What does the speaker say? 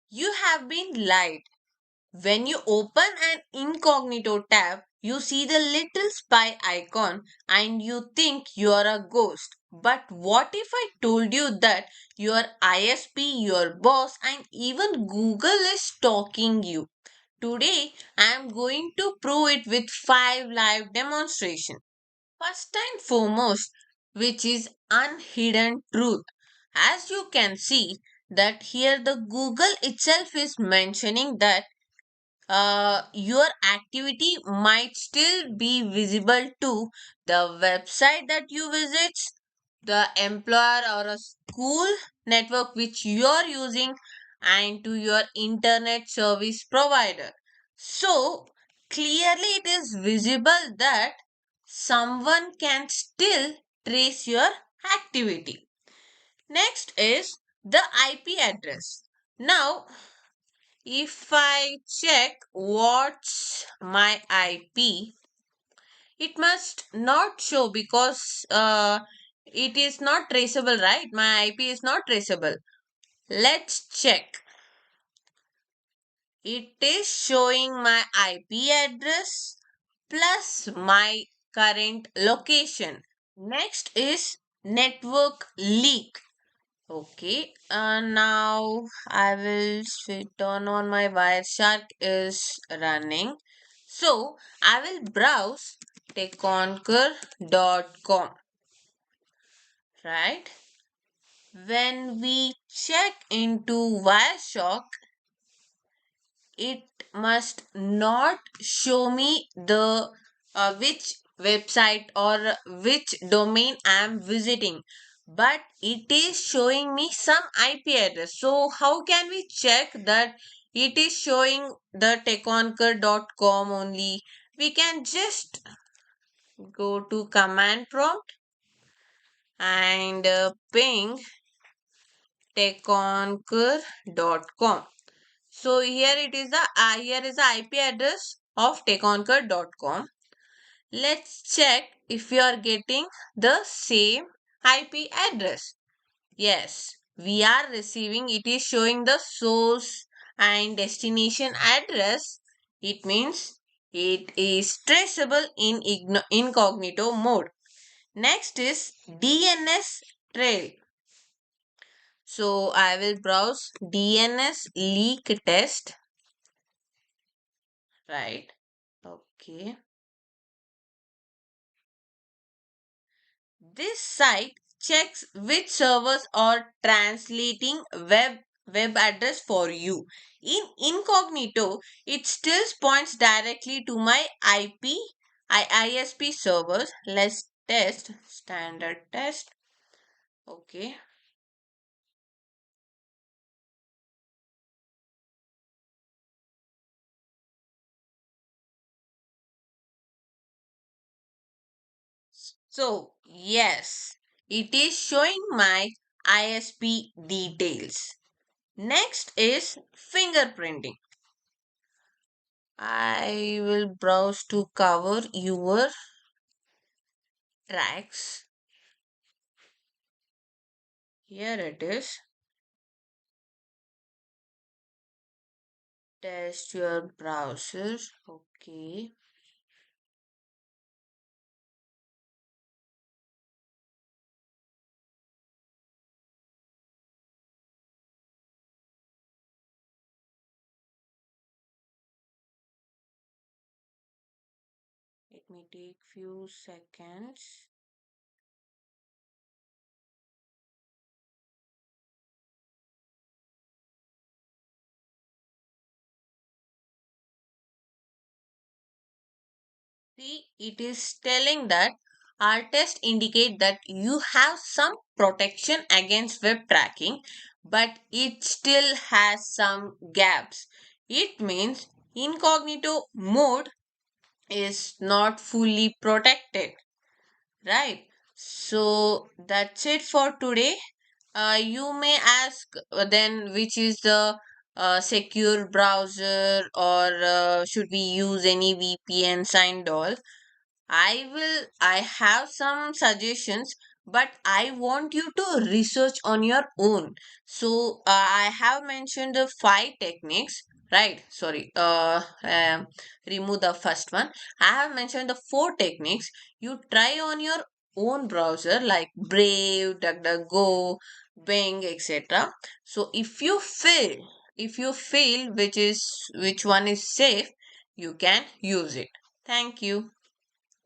You have been lied. When you open an incognito tab, you see the little spy icon and you think you are a ghost. But what if I told you that your ISP, your boss, and even Google is stalking you? Today, I am going to prove it with 5 live demonstrations. First and foremost, which is unhidden truth. As you can see that here the Google itself is mentioning that your activity might still be visible to the website that you visit, the employer or a school network which you are using, and to your internet service provider. So, clearly, it is visible that someone can still trace your activity. Next is the IP address. Now, if I check what's my IP, it must not show because it is not traceable, right? My IP is not traceable. Let's check. It is showing my IP address plus my current location. Next is network leak. Okay, now I will turn on my Wireshark is running. So I will browse techconquer.com, right? When we check into Wireshark, it must not show me the which website or which domain I am visiting, but it is showing me some IP address. So how can we check that it is showing the techconquer.com only? We can just go to command prompt and ping techconquer.com. So here is the IP address of techconquer.com. Let's check if you are getting the same IP address. Yes, we are receiving. It is showing the source and destination address. It means it is traceable in incognito mode. Next is DNS trail. So I will browse DNS leak test. Right. Okay. This site checks which servers are translating web address for you. In incognito, it still points directly to my ISP servers. Let's test standard test. Okay. So, yes, it is showing my ISP details. Next is fingerprinting. I will browse to cover your tracks. Here it is. Test your browser. Okay. Let me take few seconds. See, it is telling that our test indicate that you have some protection against web tracking, but it still has some gaps. It means incognito mode is not fully protected, right? So that's it for today. You may ask then which is the secure browser or should we use any VPNs and all. I have some suggestions, but I want you to research on your own. So I have mentioned the five techniques, right? Sorry, remove the first one. I have mentioned the four techniques. You try on your own browser like Brave, DuckDuckGo, Bing, etc. So if you feel which one is safe, you can use it. Thank you.